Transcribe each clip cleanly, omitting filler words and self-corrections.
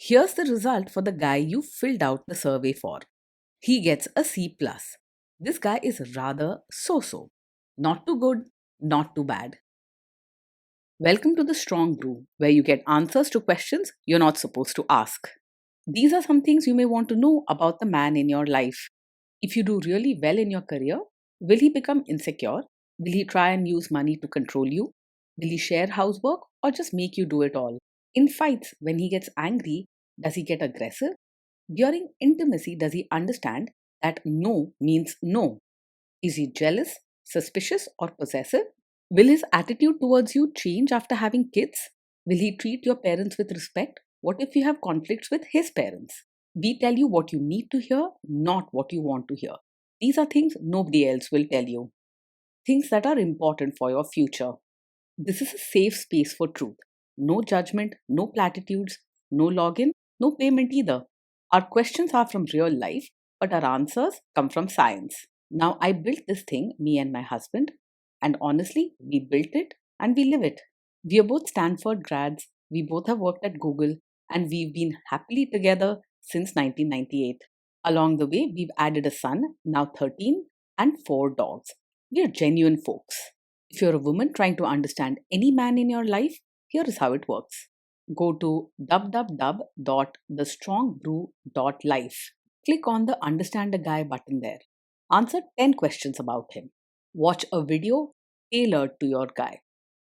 Here's the result for the guy you filled out the survey for. He gets a C+. plus. This guy is rather so-so. Not too good, not too bad. Welcome to the Strong Brew, where you get answers to questions you're not supposed to ask. These are some things you may want to know about the man in your life. If you do really well in your career, will he become insecure? Will he try and use money to control you? Will he share housework or just make you do it all? In fights, when he gets angry, does he get aggressive? During intimacy, does he understand that no means no? Is he jealous, suspicious, or possessive? Will his attitude towards you change after having kids? Will he treat your parents with respect? What if you have conflicts with his parents? We tell you what you need to hear, not what you want to hear. These are things nobody else will tell you. Things that are important for your future. This is a safe space for truth. No judgment, no platitudes, no login, no payment either. Our questions are from real life, but our answers come from science. Now, I built this thing, me and my husband, and honestly, we built it and we live it. We are both Stanford grads, we both have worked at Google, and we've been happily together since 1998. Along the way, we've added a son, now 13, and 4 dogs. We are genuine folks. If you're a woman trying to understand any man in your life, here is how it works. Go to www.thestrongbrew.life. Click on the Understand a Guy button there. Answer 10 questions about him. Watch a video tailored to your guy.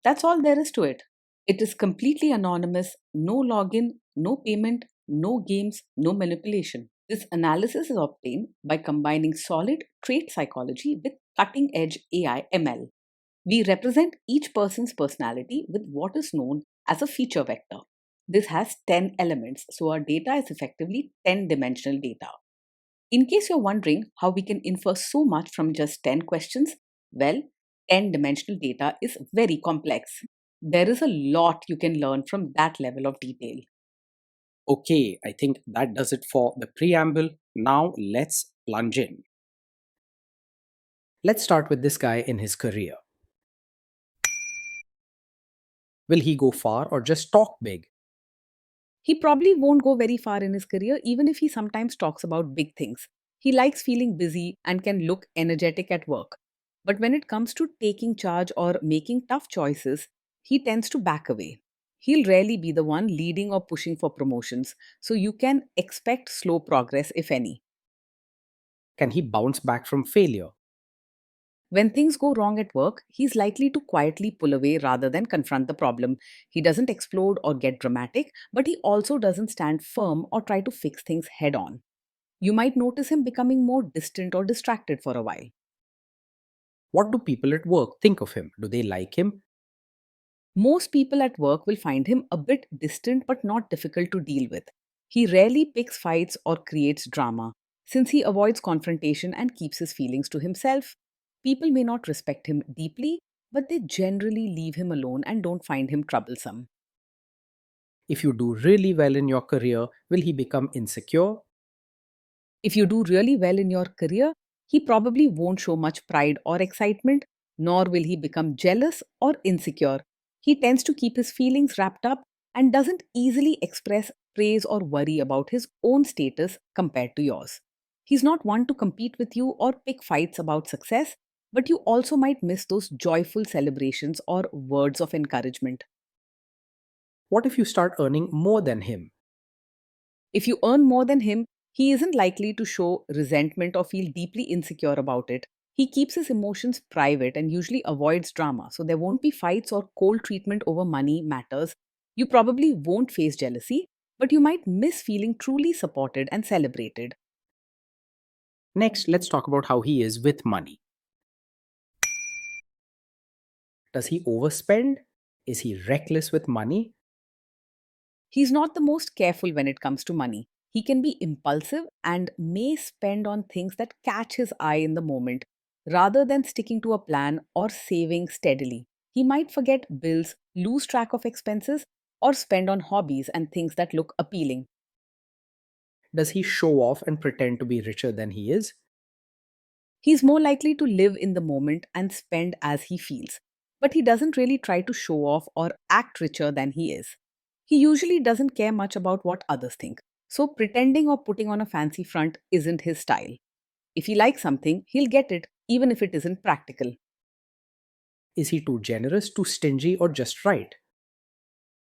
That's all there is to it. It is completely anonymous, no login, no payment, no games, no manipulation. This analysis is obtained by combining solid trait psychology with cutting edge AI ML. We represent each person's personality with what is known as a feature vector. This has 10 elements, so our data is effectively 10-dimensional data. In case you're wondering how we can infer so much from just 10 questions, well, 10-dimensional data is very complex. There is a lot you can learn from that level of detail. Okay, I think that does it for the preamble. Now let's plunge in. Let's start with this guy in his career. Will he go far or just talk big? He probably won't go very far in his career, even if he sometimes talks about big things. He likes feeling busy and can look energetic at work. But when it comes to taking charge or making tough choices, he tends to back away. He'll rarely be the one leading or pushing for promotions, so you can expect slow progress, if any. Can he bounce back from failure? When things go wrong at work, he's likely to quietly pull away rather than confront the problem. He doesn't explode or get dramatic, but he also doesn't stand firm or try to fix things head on. You might notice him becoming more distant or distracted for a while. What do people at work think of him? Do they like him? Most people at work will find him a bit distant but not difficult to deal with. He rarely picks fights or creates drama. Since he avoids confrontation and keeps his feelings to himself, people may not respect him deeply, but they generally leave him alone and don't find him troublesome. If you do really well in your career, will he become insecure? If you do really well in your career, he probably won't show much pride or excitement, nor will he become jealous or insecure. He tends to keep his feelings wrapped up and doesn't easily express praise or worry about his own status compared to yours. He's not one to compete with you or pick fights about success, but you also might miss those joyful celebrations or words of encouragement. What if you start earning more than him? If you earn more than him, he isn't likely to show resentment or feel deeply insecure about it. He keeps his emotions private and usually avoids drama, so there won't be fights or cold treatment over money matters. You probably won't face jealousy, but you might miss feeling truly supported and celebrated. Next, let's talk about how he is with money. Does he overspend? Is he reckless with money? He's not the most careful when it comes to money. He can be impulsive and may spend on things that catch his eye in the moment rather than sticking to a plan or saving steadily. He might forget bills, lose track of expenses, or spend on hobbies and things that look appealing. Does he show off and pretend to be richer than he is? He's more likely to live in the moment and spend as he feels, but he doesn't really try to show off or act richer than he is. He usually doesn't care much about what others think. So, pretending or putting on a fancy front isn't his style. If he likes something, he'll get it, even if it isn't practical. Is he too generous, too stingy, or just right?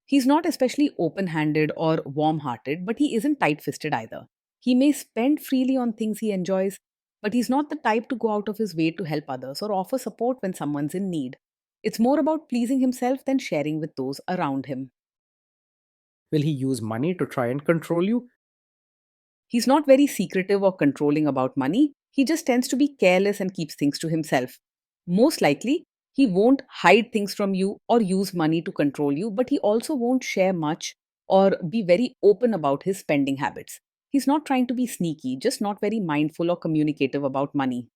He's not especially open handed or warm hearted, but he isn't tight fisted either. He may spend freely on things he enjoys, but he's not the type to go out of his way to help others or offer support when someone's in need. It's more about pleasing himself than sharing with those around him. Will he use money to try and control you? He's not very secretive or controlling about money. He just tends to be careless and keeps things to himself. Most likely, he won't hide things from you or use money to control you, but he also won't share much or be very open about his spending habits. He's not trying to be sneaky, just not very mindful or communicative about money.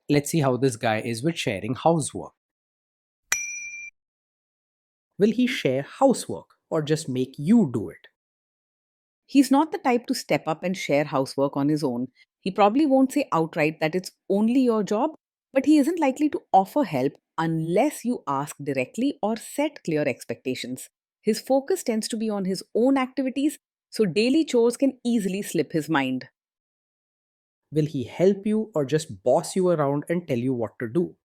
Let's see how this guy is with sharing housework. Will he share housework or just make you do it? He's not the type to step up and share housework on his own. He probably won't say outright that it's only your job, but he isn't likely to offer help unless you ask directly or set clear expectations. His focus tends to be on his own activities, so daily chores can easily slip his mind. Will he help you or just boss you around and tell you what to do?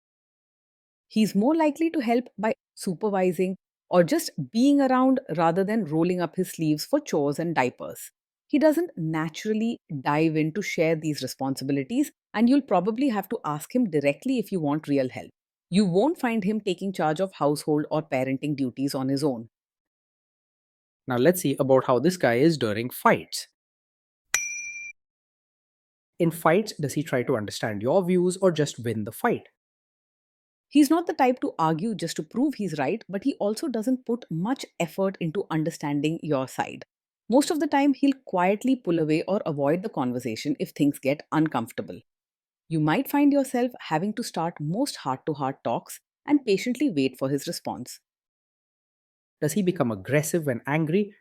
He's more likely to help by supervising or just being around rather than rolling up his sleeves for chores and diapers. He doesn't naturally dive in to share these responsibilities, and you'll probably have to ask him directly if you want real help. You won't find him taking charge of household or parenting duties on his own. Now let's see about how this guy is during fights. In fights, does he try to understand your views or just win the fight? He's not the type to argue just to prove he's right, but he also doesn't put much effort into understanding your side. Most of the time, he'll quietly pull away or avoid the conversation if things get uncomfortable. You might find yourself having to start most heart to heart talks and patiently wait for his response. Does he become aggressive when angry?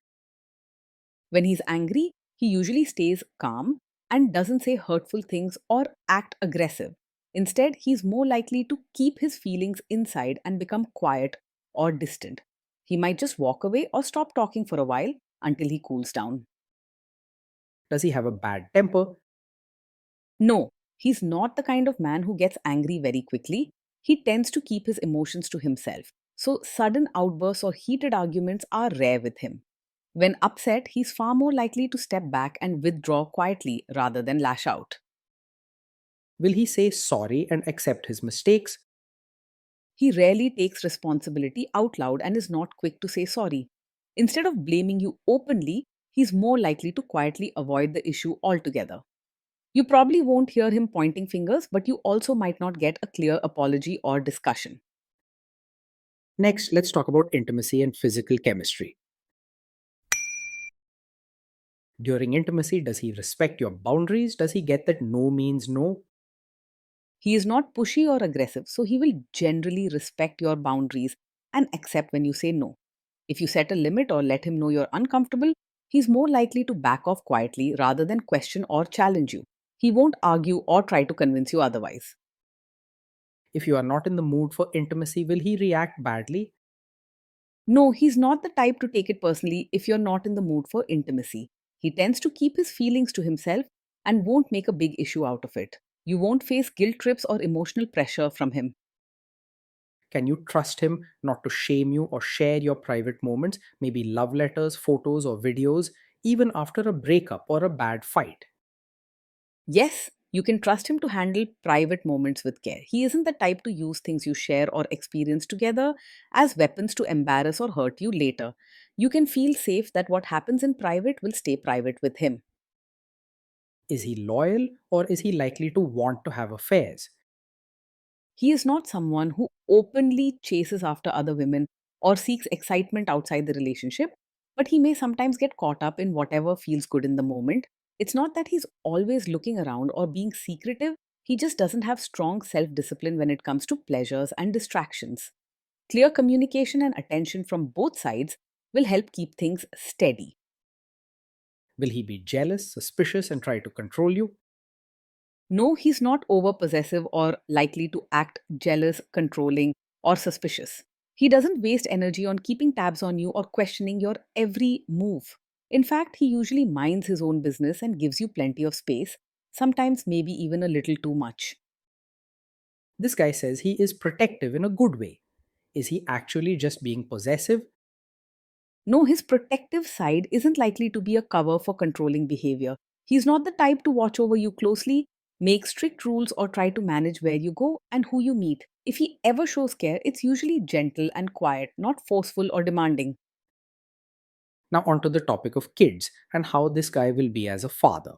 When he's angry, he usually stays calm and doesn't say hurtful things or act aggressive. Instead, he's more likely to keep his feelings inside and become quiet or distant. He might just walk away or stop talking for a while until he cools down. Does he have a bad temper? No, he's not the kind of man who gets angry very quickly. He tends to keep his emotions to himself. So, sudden outbursts or heated arguments are rare with him. When upset, he's far more likely to step back and withdraw quietly rather than lash out. Will he say sorry and accept his mistakes? He rarely takes responsibility out loud and is not quick to say sorry. Instead of blaming you openly, he's more likely to quietly avoid the issue altogether. You probably won't hear him pointing fingers, but you also might not get a clear apology or discussion. Next, let's talk about intimacy and physical chemistry. During intimacy, does he respect your boundaries? Does he get that no means no? He is not pushy or aggressive, so he will generally respect your boundaries and accept when you say no. If you set a limit or let him know you're uncomfortable, he's more likely to back off quietly rather than question or challenge you. He won't argue or try to convince you otherwise. If you are not in the mood for intimacy, will he react badly? No, he's not the type to take it personally if you're not in the mood for intimacy. He tends to keep his feelings to himself and won't make a big issue out of it. You won't face guilt trips or emotional pressure from him. Can you trust him not to shame you or share your private moments, maybe love letters, photos, or videos, even after a breakup or a bad fight? Yes, you can trust him to handle private moments with care. He isn't the type to use things you share or experience together as weapons to embarrass or hurt you later. You can feel safe that what happens in private will stay private with him. Is he loyal or is he likely to want to have affairs? He is not someone who openly chases after other women or seeks excitement outside the relationship, but he may sometimes get caught up in whatever feels good in the moment. It's not that he's always looking around or being secretive, he just doesn't have strong self discipline when it comes to pleasures and distractions. Clear communication and attention from both sides will help keep things steady. Will he be jealous, suspicious, and try to control you? No, he's not over possessive or likely to act jealous, controlling, or suspicious. He doesn't waste energy on keeping tabs on you or questioning your every move. In fact, he usually minds his own business and gives you plenty of space, sometimes maybe even a little too much. This guy says he is protective in a good way. Is he actually just being possessive? No, his protective side isn't likely to be a cover for controlling behavior. He's not the type to watch over you closely, make strict rules, or try to manage where you go and who you meet. If he ever shows care, it's usually gentle and quiet, not forceful or demanding. Now, onto the topic of kids and how this guy will be as a father.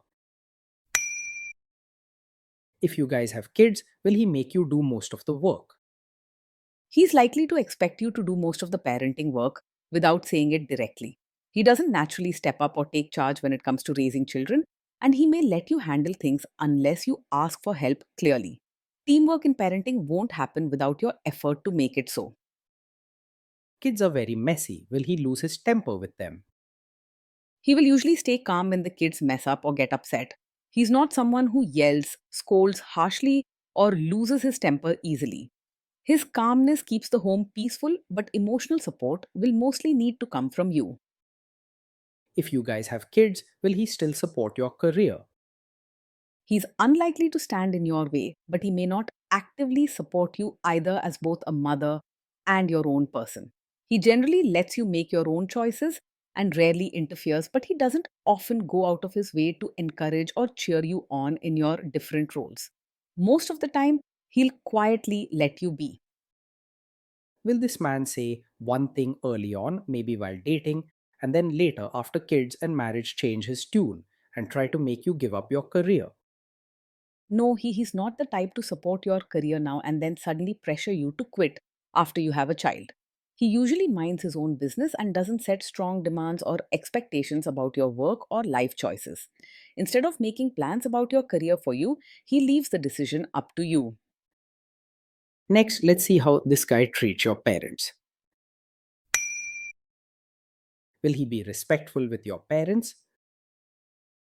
If you guys have kids, will he make you do most of the work? He's likely to expect you to do most of the parenting work without saying it directly. He doesn't naturally step up or take charge when it comes to raising children, and he may let you handle things unless you ask for help clearly. Teamwork in parenting won't happen without your effort to make it so. Kids are very messy. Will he lose his temper with them? He will usually stay calm when the kids mess up or get upset. He's not someone who yells, scolds harshly, or loses his temper easily. His calmness keeps the home peaceful, but emotional support will mostly need to come from you. If you guys have kids, will he still support your career? He's unlikely to stand in your way, but he may not actively support you either as both a mother and your own person. He generally lets you make your own choices and rarely interferes, but he doesn't often go out of his way to encourage or cheer you on in your different roles. Most of the time, he'll quietly let you be. Will this man say one thing early on, maybe while dating, and then later, after kids and marriage, change his tune and try to make you give up your career? No, he's not the type to support your career now and then suddenly pressure you to quit after you have a child. He usually minds his own business and doesn't set strong demands or expectations about your work or life choices. Instead of making plans about your career for you, he leaves the decision up to you. Next, let's see how this guy treats your parents. Will he be respectful with your parents?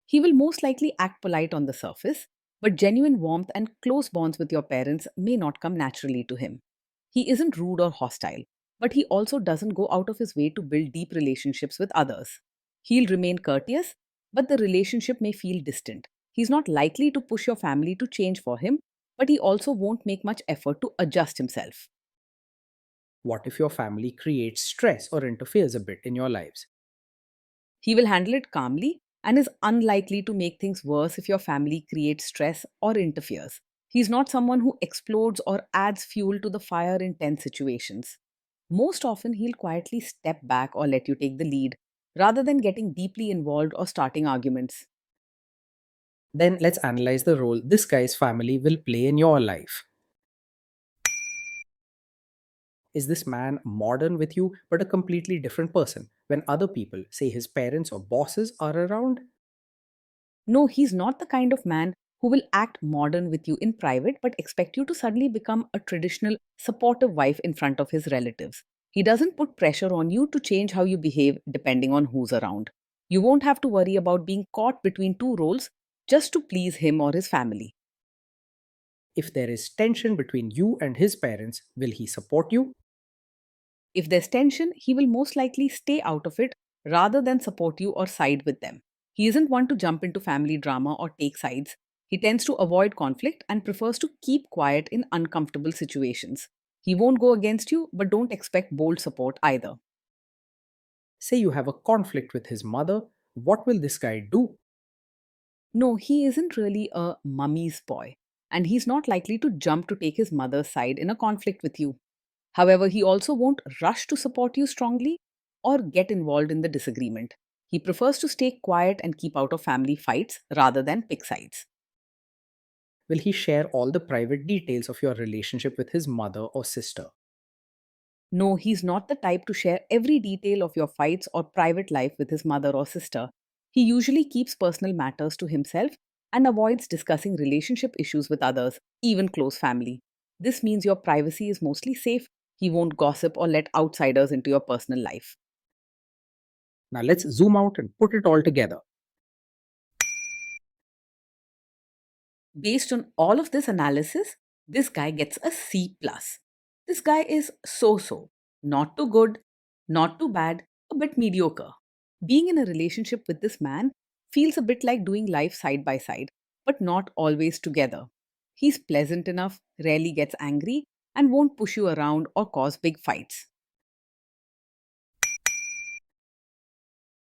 He will most likely act polite on the surface, but genuine warmth and close bonds with your parents may not come naturally to him. He isn't rude or hostile, but he also doesn't go out of his way to build deep relationships with others. He'll remain courteous, but the relationship may feel distant. He's not likely to push your family to change for him, but he also won't make much effort to adjust himself. What if your family creates stress or interferes a bit in your lives? He will handle it calmly and is unlikely to make things worse if your family creates stress or interferes. He's not someone who explodes or adds fuel to the fire in tense situations. Most often, he'll quietly step back or let you take the lead rather than getting deeply involved or starting arguments. Then let's analyze the role this guy's family will play in your life. Is this man modern with you but a completely different person when other people, say his parents or bosses, are around? No, he's not the kind of man who will act modern with you in private but expect you to suddenly become a traditional, supportive wife in front of his relatives. He doesn't put pressure on you to change how you behave depending on who's around. You won't have to worry about being caught between two roles just to please him or his family. If there is tension between you and his parents, will he support you? If there's tension, he will most likely stay out of it rather than support you or side with them. He isn't one to jump into family drama or take sides. He tends to avoid conflict and prefers to keep quiet in uncomfortable situations. He won't go against you, but don't expect bold support either. Say you have a conflict with his mother, what will this guy do? No, he isn't really a mummy's boy, and he's not likely to jump to take his mother's side in a conflict with you. However, he also won't rush to support you strongly or get involved in the disagreement. He prefers to stay quiet and keep out of family fights rather than pick sides. Will he share all the private details of your relationship with his mother or sister? No, he's not the type to share every detail of your fights or private life with his mother or sister. He usually keeps personal matters to himself and avoids discussing relationship issues with others, even close family. This means your privacy is mostly safe. He won't gossip or let outsiders into your personal life. Now let's zoom out and put it all together. Based on all of this analysis, this guy gets a C plus. This guy is so so. Not too good, not too bad, a bit mediocre. Being in a relationship with this man feels a bit like doing life side by side, but not always together. He's pleasant enough, rarely gets angry, and won't push you around or cause big fights.